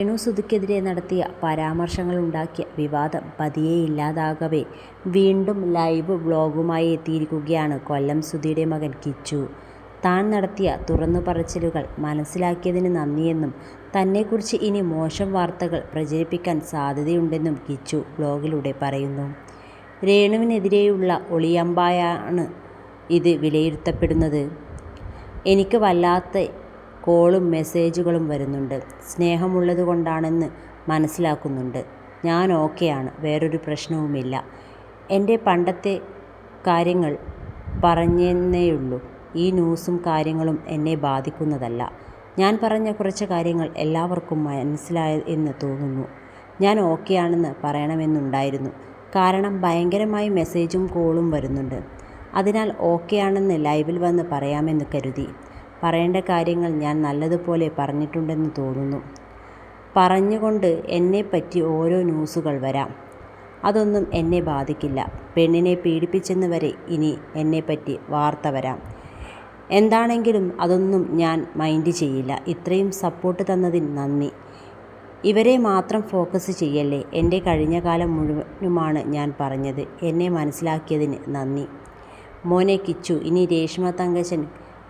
രേണുസുധിക്കെതിരെ നടത്തിയ പരാമർശങ്ങളുണ്ടാക്കിയ വിവാദം പതിയെ ഇല്ലാതാകവേ വീണ്ടും ലൈവ് വ്ലോഗുമായി എത്തിയിരിക്കുകയാണ് കൊല്ലം സുധിയുടെ മകൻ കിച്ചു. താൻ നടത്തിയ തുറന്നുപറച്ചിലുകൾ മനസ്സിലാക്കിയതിന് നന്ദിയെന്നും തന്നെക്കുറിച്ച് ഇനി മോശം വാർത്തകൾ പ്രചരിപ്പിക്കാൻ സാധ്യതയുണ്ടെന്നും കിച്ചു വ്ലോഗിലൂടെ പറയുന്നു. രേണുവിനെതിരെയുള്ള ഒളിയമ്പായാണ് ഇത് വിലയിരുത്തപ്പെടുന്നത്. എനിക്ക് വല്ലാത്ത കോളും മെസ്സേജുകളും വരുന്നുണ്ട്. സ്നേഹമുള്ളതുകൊണ്ടാണെന്ന് മനസ്സിലാക്കുന്നുണ്ട്. ഞാൻ ഓക്കെയാണ്, വേറൊരു പ്രശ്നവുമില്ല. എൻ്റെ പണ്ടത്തെ കാര്യങ്ങൾ പറഞ്ഞെന്നേയുള്ളൂ. ഈ ന്യൂസും കാര്യങ്ങളും എന്നെ ബാധിക്കുന്നതല്ല. ഞാൻ പറഞ്ഞ കുറച്ച് കാര്യങ്ങൾ എല്ലാവർക്കും മനസ്സിലായി എന്ന് തോന്നുന്നു. ഞാൻ ഓക്കെയാണെന്ന് പറയണമെന്നുണ്ടായിരുന്നു. കാരണം ഭയങ്കരമായി മെസ്സേജും കോളും വരുന്നുണ്ട്. അതിനാൽ ഓക്കെയാണെന്ന് ലൈവിൽ വന്ന് പറയാമെന്ന് കരുതി. പറയേണ്ട കാര്യങ്ങൾ ഞാൻ നല്ലതുപോലെ പറഞ്ഞിട്ടുണ്ടെന്ന് തോന്നുന്നു. പറഞ്ഞുകൊണ്ട് എന്നെപ്പറ്റി ഓരോ ന്യൂസുകൾ വരാം. അതൊന്നും എന്നെ ബാധിക്കില്ല. പെണ്ണിനെ പീഡിപ്പിച്ചെന്ന് വരെ ഇനി എന്നെപ്പറ്റി വാർത്ത വരാം. എന്താണെങ്കിലും അതൊന്നും ഞാൻ മൈൻഡ് ചെയ്യില്ല. ഇത്രയും സപ്പോർട്ട് തന്നതിന് നന്ദി. ഇവരെ മാത്രം ഫോക്കസ് ചെയ്യല്ലേ. എൻ്റെ കഴിഞ്ഞ കാലം മുഴുവനുമാണ് ഞാൻ പറഞ്ഞത്. എന്നെ മനസ്സിലാക്കിയതിന് നന്ദി. മോനെ കിച്ചു, ഇനി രേഷ്മ തങ്കച്ചൻ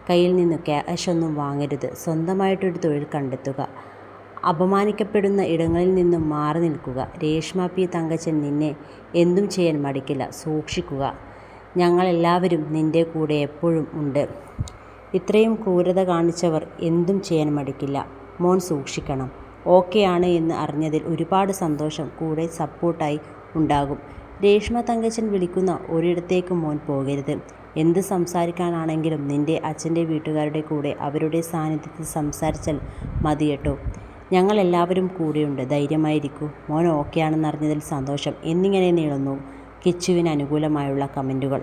കയ്യിൽ നിന്ന് ക്യാഷൊന്നും വാങ്ങരുത്. സ്വന്തമായിട്ടൊരു തൊഴിൽ കണ്ടെത്തുക. അപമാനിക്കപ്പെടുന്ന ഇടങ്ങളിൽ നിന്നും മാറി നിൽക്കുക. രേഷ്മ പി തങ്കച്ചൻ നിന്നെ എന്തും ചെയ്യാൻ മടിക്കില്ല. സൂക്ഷിക്കുക. ഞങ്ങളെല്ലാവരും നിൻ്റെ കൂടെ എപ്പോഴും ഉണ്ട്. ഇത്രയും ക്രൂരത കാണിച്ചവർ എന്തും ചെയ്യാൻ മടിക്കില്ല. മോൻ സൂക്ഷിക്കണം. ഓക്കെയാണ് എന്ന് അറിഞ്ഞതിൽ ഒരുപാട് സന്തോഷം. കൂടെ സപ്പോർട്ടായി ഉണ്ടാകും. രേഷ്മ തങ്കച്ചൻ വിളിക്കുന്ന ഒരിടത്തേക്കും മോൻ പോകരുത്. എന്ത് സംസാരിക്കാനാണെങ്കിലും നിൻ്റെ അച്ഛൻ്റെ വീട്ടുകാരുടെ കൂടെ അവരുടെ സാന്നിധ്യത്തിൽ സംസാരിച്ചാൽ മതി കേട്ടോ. ഞങ്ങളെല്ലാവരും കൂടെയുണ്ട്. ധൈര്യമായിരിക്കൂ. മോൻ ഓക്കെയാണെന്നറിഞ്ഞതിൽ സന്തോഷം എന്നിങ്ങനെ നീളുന്നു കിച്ചുവിന് അനുകൂലമായുള്ള കമൻറ്റുകൾ.